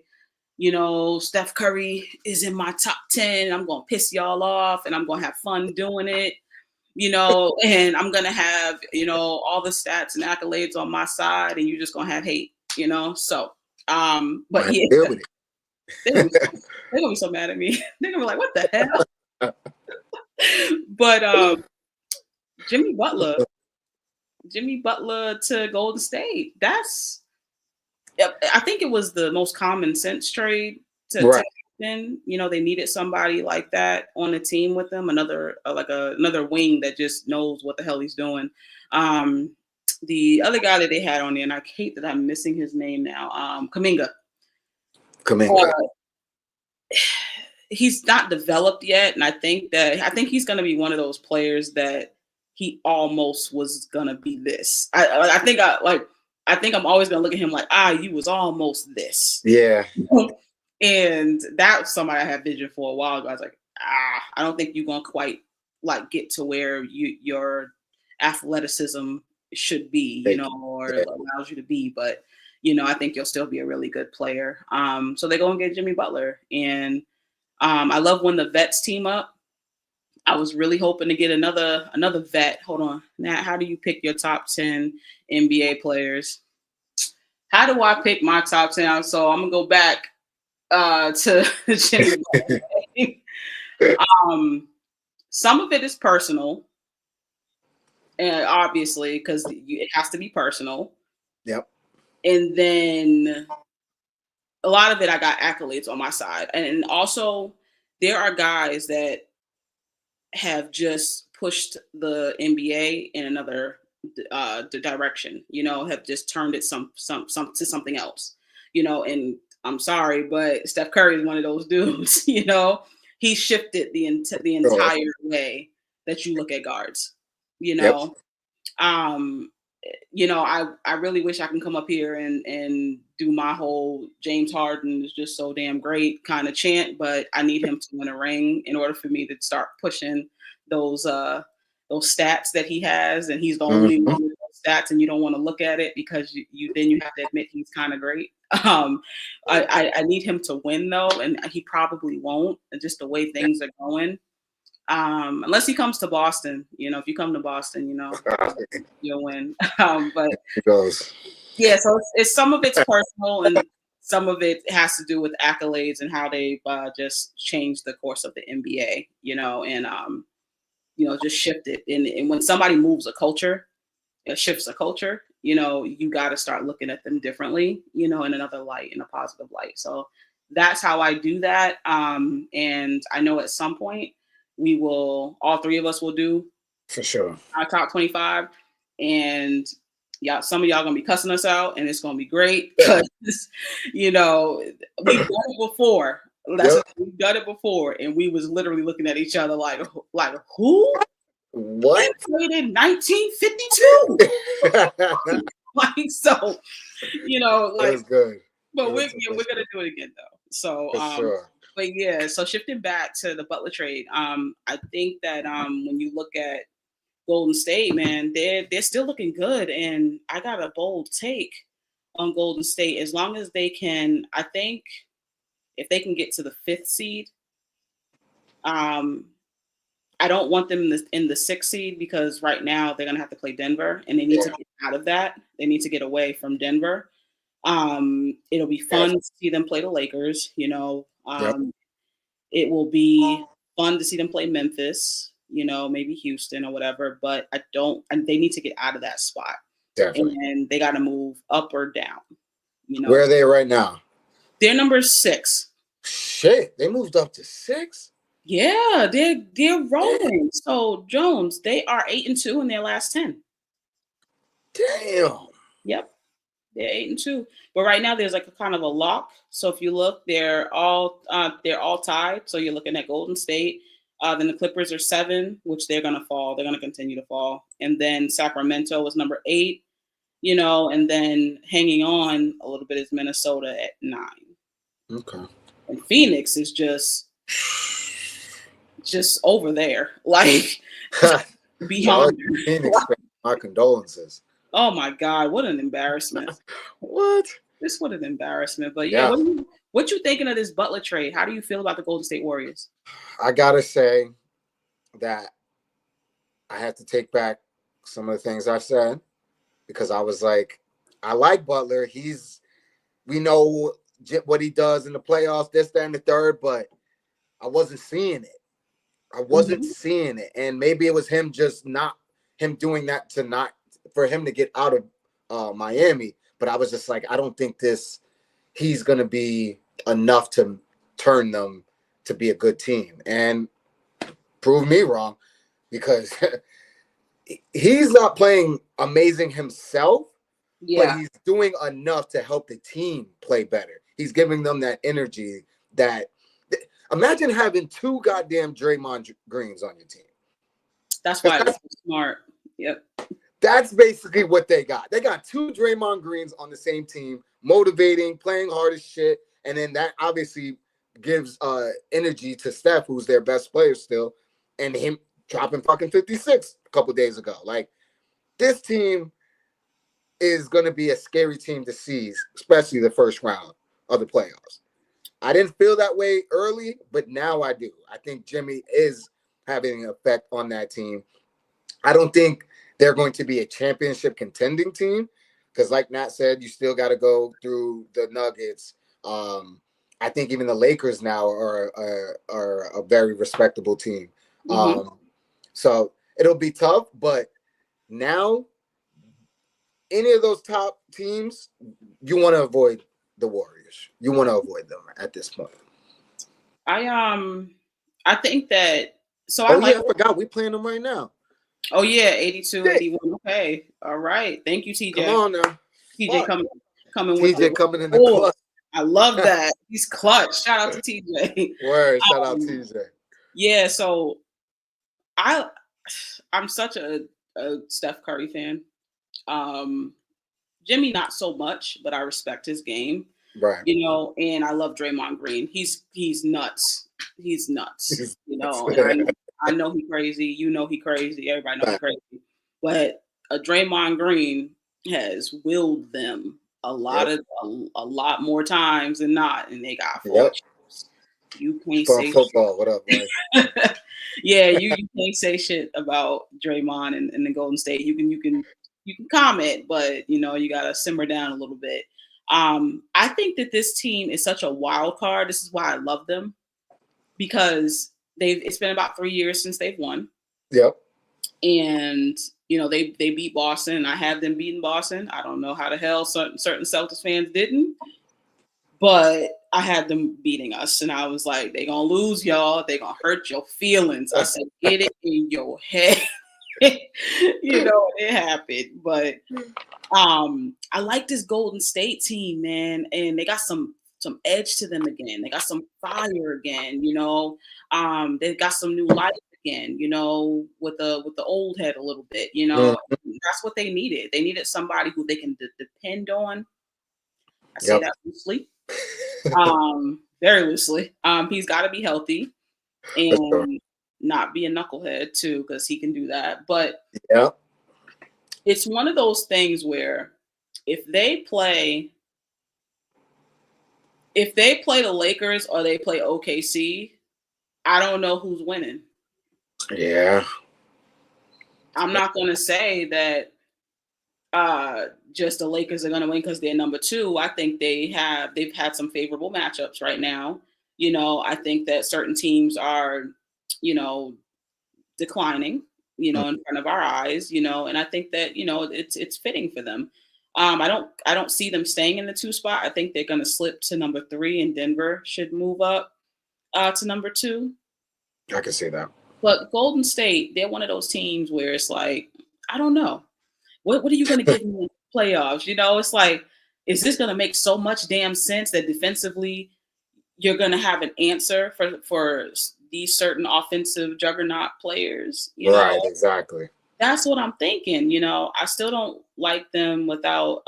Steph Curry is in my top 10. I'm gonna piss y'all off, and I'm gonna have fun doing it. And I'm gonna have all the stats and accolades on my side, and you're just gonna have hate. So, but yeah, they're gonna be so mad at me. They're gonna be like, "What the hell?" But Jimmy Butler to Golden State. I think it was the most common sense trade to happen. They needed somebody like that on the team with them, another wing that just knows what the hell he's doing. The other guy that they had on there, and I hate that I'm missing his name now, Kuminga. He's not developed yet, and I think he's going to be one of those players that he almost was going to be this. I think I'm always going to look at him like, you was almost this. Yeah. And that's somebody I had vision for a while ago. I was like, I don't think you're going to quite like get to where your athleticism should be, or allows you to be. But, I think you'll still be a really good player. So they go and get Jimmy Butler. And I love when the vets team up. I was really hoping to get another vet. Hold on. Nat, how do you pick your top 10 NBA players? How do I pick my top 10? So I'm going to go back to Jimmy Butler. Some of it is personal. And obviously, because it has to be personal. Yep. And then a lot of it, I got accolades on my side. And also, there are guys that have just pushed the NBA in another direction, have just turned it some to something else, and I'm sorry, but Steph Curry is one of those dudes, he shifted the entire way that you look at guards, Yep. I really wish I can come up here and do my whole James Harden is just so damn great kind of chant, but I need him to win a ring in order for me to start pushing those stats that he has, and he's the only one with those stats, and you don't want to look at it because you have to admit he's kind of great. I need him to win though, and he probably won't, just the way things are going. Unless he comes to Boston, if you come to Boston, you'll win. But yeah, so it's some of it's personal and some of it has to do with accolades and how they've just changed the course of the NBA, and just shifted. And when somebody moves a culture, it shifts a culture, you got to start looking at them differently, in another light, in a positive light. So that's how I do that. And I know at some point we will, all three of us will do For sure. our top 25, and y'all, some of y'all gonna be cussing us out, and it's gonna be great because you know we've done it before. We've done it before, and we was literally looking at each other like who? What? They played in 1952. Like, so, you know, like, That's good. but we're gonna do it again though. So For sure. But yeah, so shifting back to the Butler trade, I think that when you look at Golden State, man, they're still looking good, and I got a bold take on Golden State. As long as they can, I think if they can get to the 5th seed, I don't want them in the 6th seed because right now they're gonna have to play Denver, and they need to get out of that. They need to get away from Denver. It'll be fun to see them play the Lakers. You know, it will be fun to see them play Memphis. You know, maybe Houston or whatever. But they need to get out of that spot. Definitely. And they got to move up or down. You know, where are they right now? They're number 6. Shit, they moved up to 6. Yeah, they're rolling. So Jones, they are 8-2 in their last 10. Damn. Yep, they're 8-2. But right now there's like a kind of a lock. So if you look, they're all tied. So you're looking at Golden State. Then the Clippers are 7, which they're gonna fall. They're gonna continue to fall. And then Sacramento was number 8. You know, and then hanging on a little bit is Minnesota at 9. Okay. And Phoenix is just over there, like beyond. Phoenix, my condolences. Oh my God, what an embarrassment! What? What an embarrassment! But yeah, what you thinking of this Butler trade? How do you feel about the Golden State Warriors? I gotta say that I have to take back some of the things I said because I was like, I like Butler. We know what he does in the playoffs, this, that, and the third, but I wasn't seeing it. Seeing it. And maybe it was him doing that for him to get out of Miami. But I was just like, I don't think he's going to be enough to turn them to be a good team. And prove me wrong because he's not playing amazing himself, but he's doing enough to help the team play better. He's giving them that energy that imagine having 2 goddamn Draymond Greens on your team. That's why it's smart. Yep. That's basically what they got. They got 2 Draymond Greens on the same team, motivating, playing hard as shit. And then that obviously gives energy to Steph, who's their best player still, and him dropping fucking 56 a couple days ago. Like, this team is going to be a scary team to seize, especially the first round of the playoffs. I didn't feel that way early, but now I do. I think Jimmy is having an effect on that team. I don't think they're going to be a championship contending team because, like Nat said, you still got to go through the Nuggets. I think even the Lakers now are a very respectable team. So it'll be tough, but now any of those top teams, you want to avoid the Warriors. You want to avoid them at this point. I think that. So I forgot we playing them right now. Oh yeah, 82, 81. Okay, all right. Thank you, TJ. Come on now, TJ coming. TJ coming in the clutch. I love that. He's clutch. Shout out to TJ. Word. Shout out TJ. Yeah. So I'm such a Steph Curry fan. Jimmy, not so much, but I respect his game. Right. You know, and I love Draymond Green. He's nuts. He's nuts. You know, and I know he crazy. You know he crazy. Everybody know he crazy. But Draymond Green has willed them a lot more times than not, and they got 4 chips. You can't say football. What up, man? Yeah, you can't say shit about Draymond and the Golden State. You can comment, but you know you gotta simmer down a little bit. I think that this team is such a wild card. This is why I love them because it's been about 3 years since they've won. Yep. And you know they beat Boston. I have them beating Boston. I don't know how the hell certain Celtics fans didn't, but I had them beating us, and I was like, "They gonna lose, y'all. They gonna hurt your feelings." I said, "Get it in your head." It happened, but I like this Golden State team, man, and they got some edge to them again. They got some fire again, they got some new life again, with the old head a little bit, That's what they needed. They needed somebody who they can depend on. I say that loosely, very loosely. He's got to be healthy and not be a knucklehead too, because he can do that. But yeah, it's one of those things where if they play the Lakers or they play OKC, I don't know who's winning. Yeah. I'm not going to say that just the Lakers are going to win because they're number 2. I think they've had some favorable matchups right now. I think that certain teams are, declining, in front of our eyes, and I think that, it's fitting for them. I don't see them staying in the 2 spot. I think they're going to slip to number 3, and Denver should move up to number 2. I can see that. But Golden State, they're one of those teams where it's like, I don't know. What are you going to give me in the playoffs? It's like, is this going to make so much damn sense that defensively you're going to have an answer for these certain offensive juggernaut players? Right, exactly. That's what I'm thinking. I still don't like them without.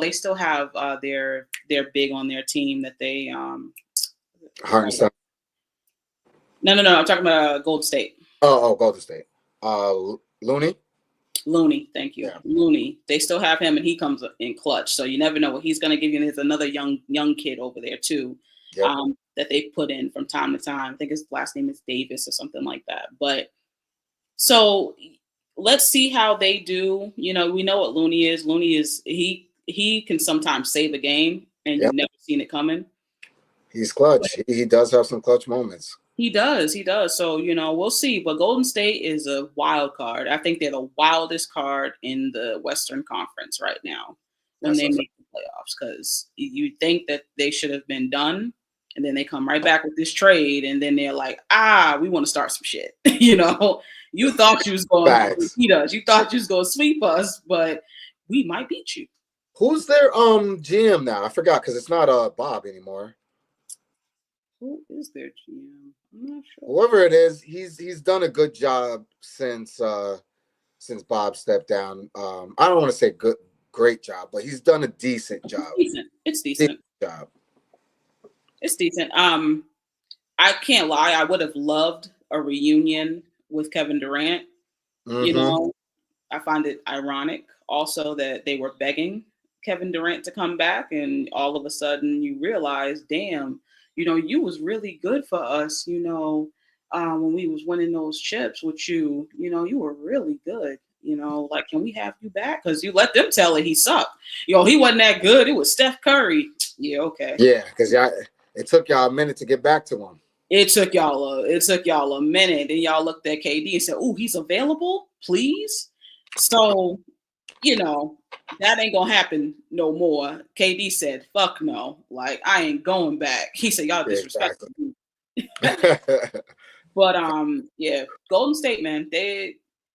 They still have their big on their team that they Hartenstein. No. I'm talking about Golden State. Oh, Golden State. Looney. Thank you. Yeah. Looney. They still have him, and he comes in clutch. So you never know what he's going to give you. And there's another young kid over there too, that they put in from time to time. I think his last name is Davis or something like that. But so let's see how they do. We know what Looney is. Looney is he can sometimes save a game, and you've never seen it coming. He's clutch. He does have some clutch moments. He does. So, we'll see. But Golden State is a wild card. I think they're the wildest card in the Western Conference right now when they make the playoffs, because you think that they should have been done. And then they come right back with this trade. And then they're like, we want to start some shit. You thought you was going to beat us. You thought you was going to sweep us, but we might beat you. Who's their GM now? I forgot, because it's not Bob anymore. Who is their GM? I'm not sure. Whoever it is, he's done a good job since Bob stepped down. I don't want to say great job, but he's done a decent job. It's decent. Job. It's decent. I can't lie. I would have loved a reunion with Kevin Durant. Mm-hmm. I find it ironic also that they were begging Kevin Durant to come back, and all of a sudden you realize, damn, you was really good for us, when we was winning those chips with you, you were really good, like, can we have you back? Because you let them tell it he sucked. He wasn't that good. It was Steph Curry. Yeah, okay. Yeah, because it took y'all a minute to get back to him. It took y'all a minute. And y'all looked at KD and said, "Oh, he's available, please." So, that ain't gonna happen no more. KD said, "Fuck no, like I ain't going back." He said, "Y'all disrespectful." Exactly. But Golden State, man,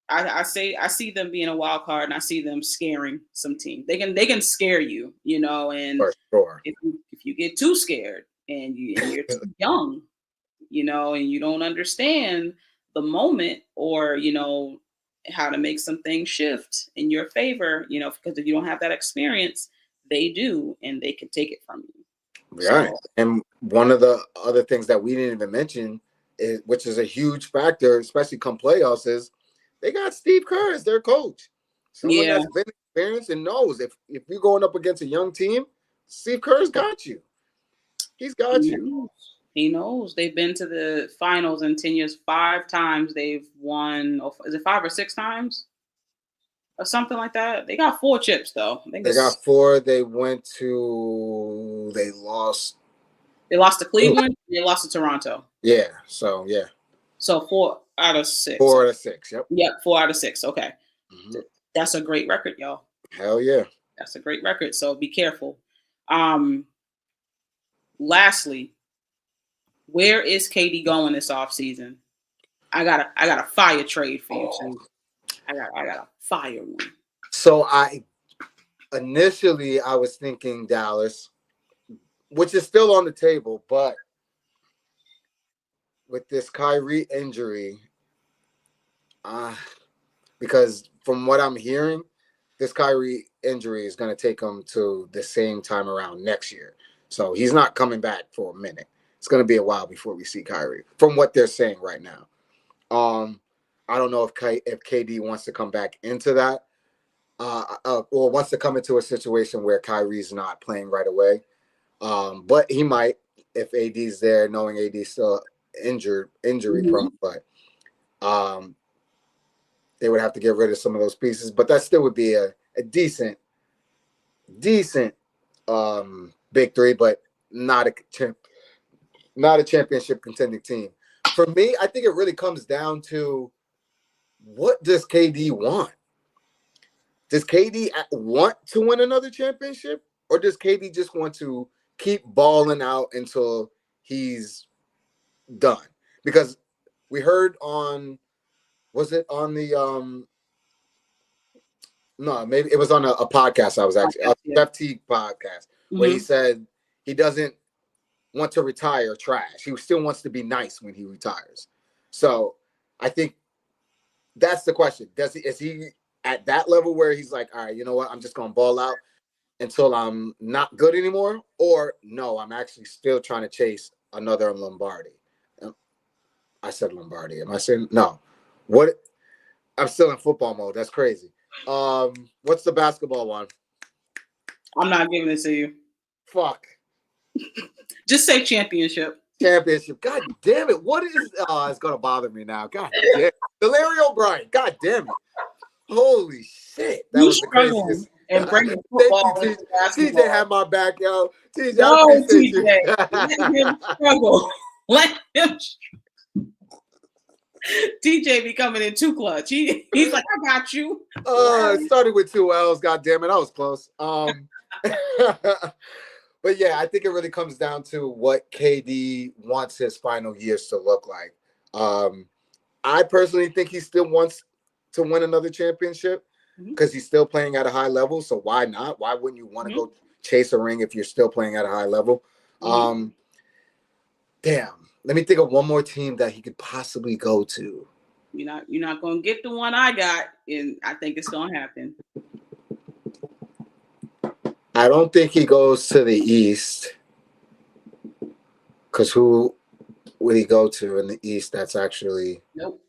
I see them being a wild card, and I see them scaring some teams. They can scare you, and for sure. If you get too scared and you're too young, and you don't understand the moment, or how to make some things shift in your favor, because if you don't have that experience, they do, and they can take it from you. Right. So, and one of the other things that we didn't even mention, which is a huge factor, especially come playoffs, is they got Steve Kerr as their coach. Someone that's been experienced and knows if you're going up against a young team, Steve Kerr's got you. He's got you. He knows. They've been to the finals in 10 years. 5 times they've won. Is it 5 or 6 times? Or something like that. They got 4 chips, though. They got 4. They lost. They lost to Cleveland. They lost to Toronto. Yeah. So, yeah. So 4 out of 6. 4 out of 6. Yep. Yep. 4 out of 6. Okay. Mm-hmm. That's a great record, y'all. Hell yeah. That's a great record. So be careful. lastly, where is KD going this offseason? I got a fire trade for you too. I got a fire one. So initially I was thinking Dallas, which is still on the table, but with this Kyrie injury, because from what I'm hearing, this Kyrie injury is going to take him to the same time around next year. So he's not coming back for a minute. It's going to be a while before we see Kyrie, from what they're saying right now. I don't know if KD wants to come back into that, or wants to come into a situation where Kyrie's not playing right away. But he might if AD's there, knowing AD's still injury prone. But they would have to get rid of some of those pieces. But that still would be a decent big three, but not a championship contending team. For me, I think it really comes down to, what does KD want? Does KD want to win another championship, or does KD just want to keep balling out until he's done? Because we heard was it on the no, maybe it was on a podcast I was actually, a FT podcast, where he said he doesn't want to retire trash. He still wants to be nice when he retires. So I think that's the question. Is he at that level where he's like, all right, you know what, I'm just going to ball out until I'm not good anymore? Or no, I'm actually still trying to chase another Lombardi. I said Lombardi. Am I saying no? What? I'm still in football mode. That's crazy. What's the basketball one? I'm not giving it to you. Fuck. Just say championship. Championship. God damn it. What is it's gonna bother me now. God damn it. Larry O'Brien. God damn it. Holy shit. That was the craziest. And bringing football Thank you, TJ had my back, yo. TJ, no, I appreciate TJ. you. Let him struggle. Let him TJ be coming in too clutch. He's like, I got you. It started with 2 L's. God damn it, I was close. But yeah, I think it really comes down to what KD wants his final years to look like. I personally think he still wants to win another championship because he's still playing at a high level. So why not? Why wouldn't you want to go chase a ring if you're still playing at a high level? Damn. Let me think of one more team that he could possibly go to. You're not gonna get the one I got, and I think it's gonna happen. I don't think he goes to the East, because who would he go to in the East? That's actually nope.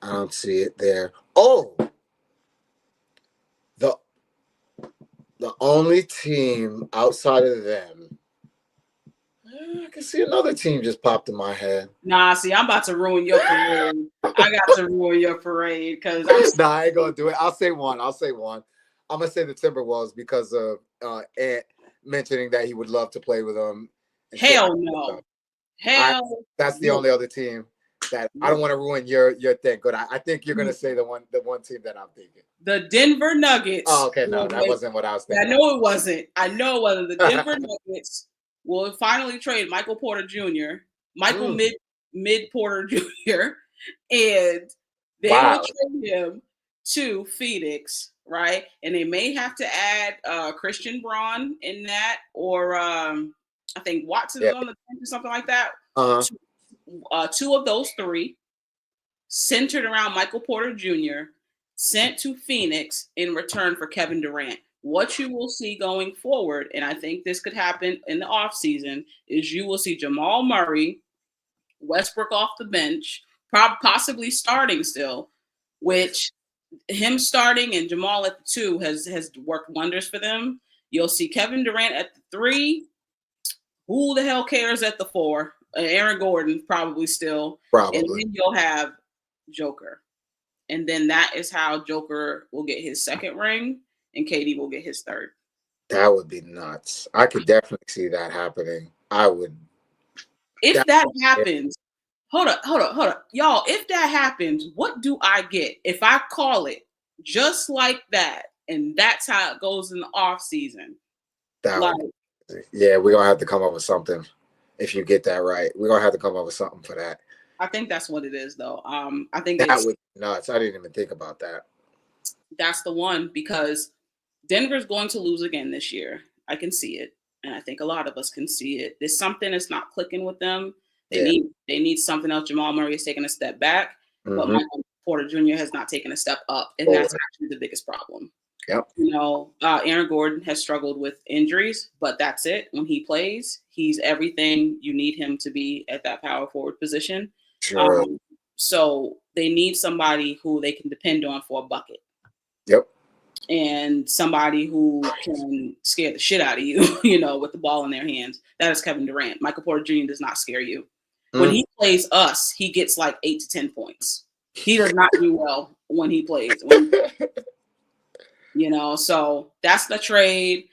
I don't see it there. Oh, the only team outside of them. I can see another team just popped in my head. Nah, see, I'm about to ruin your parade. I got to ruin your parade because Nah, I ain't gonna do it. I'll say one. I'm gonna say the Timberwolves because of Ant mentioning that he would love to play with them. Hell no. That's the only other team that I don't want to ruin your thing. But I think you're gonna say the one team that I'm thinking. The Denver Nuggets. Oh, okay, no, that wasn't what I was thinking. I know it wasn't. The Denver Nuggets will finally trade Michael Porter Jr., Mid Porter Jr., and they will trade him to Phoenix, right? And they may have to add Christian Braun in that, or I think Watson is on the bench or something like that. Two of those three, centered around Michael Porter Jr., sent to Phoenix in return for Kevin Durant. What you will see going forward, and I think this could happen in the offseason, is you will see Jamal Murray, Westbrook off the bench, possibly starting still, which him starting and Jamal at the 2 has worked wonders for them. You'll see Kevin Durant at the 3. Who the hell cares at the 4? Aaron Gordon probably still. And then you'll have Joker. And then that is how Joker will get his 2nd ring and KD will get his 3rd. That would be nuts. I could definitely see that happening. I would. If that happens, hold up. Y'all, if that happens, what do I get? If I call it just like that, and that's how it goes in the off season. That Yeah, we're gonna have to come up with something. If you get that right, we're gonna have to come up with something for that. I think that's what it is, though. I think That would be nuts. I didn't even think about that. That's the one, because Denver's going to lose again this year. I can see it, and I think a lot of us can see it. There's something that's not clicking with them. They need something else. Jamal Murray is taking a step back, but Michael Porter Jr. has not taken a step up, and that's actually the biggest problem. Yep. You know, Aaron Gordon has struggled with injuries, but that's it. When he plays, he's everything you need him to be at that power forward position. Sure. So they need somebody who they can depend on for a bucket. Yep. And somebody who can scare the shit out of you, you know, with the ball in their hands. That is Kevin Durant. Michael Porter Jr. does not scare you. When he plays us, he gets like 8 to 10 points. He does not do well when he plays. You know, so that's the trade.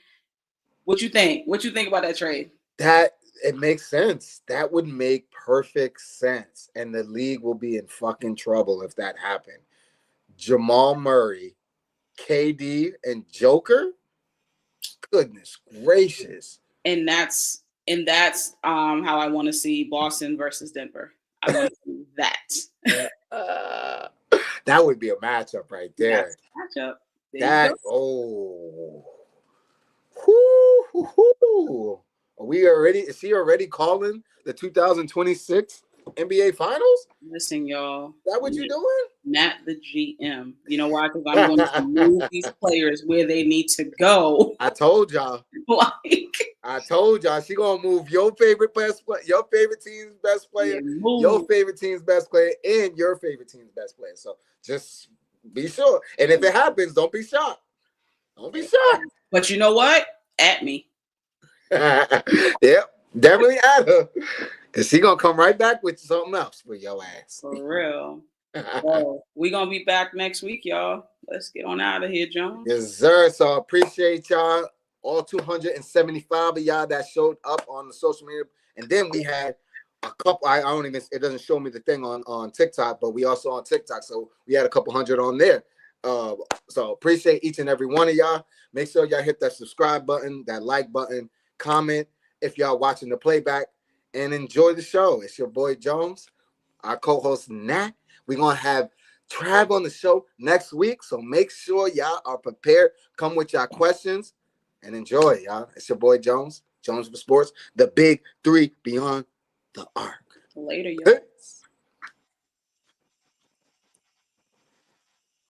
What you think? What you think about that trade? That it makes sense. That would make perfect sense. And the league will be in fucking trouble if that happened. Jamal Murray, KD, and Joker. Goodness gracious. And that's how I want to see Boston versus Denver. I want to see that. That would be a matchup right there. That's a matchup. That Are we already? Is he already calling the 2026 NBA Finals? Listen, y'all. Is that what you're doing? Nat the GM. You know why? Because I'm going to move these players where they need to go. I told y'all. I told y'all she gonna move your favorite your favorite team's best player, your favorite team's best player, and your favorite team's best player. So just be sure. And if it happens, don't be shocked. Don't be shocked. But you know what? At me. Yep, definitely at her. Cause she gonna come right back with something else for your ass. For real. Well, we gonna be back next week, y'all. Let's get on out of here, John. Yes, sir. So I appreciate y'all, all 275 of y'all that showed up on the social media. And then we had a couple, I don't even, it doesn't show me the thing on TikTok, but we also on TikTok. So we had a couple hundred on there. So appreciate each and every one of y'all. Make sure y'all hit that subscribe button, that like button, comment if y'all watching the playback, and enjoy the show. It's your boy Jones, our co-host Nat. We're going to have Trav on the show next week, so make sure y'all are prepared. Come with y'all questions and enjoy, y'all. It's your boy Jones for Sports, the big three beyond the arc. Later, y'all.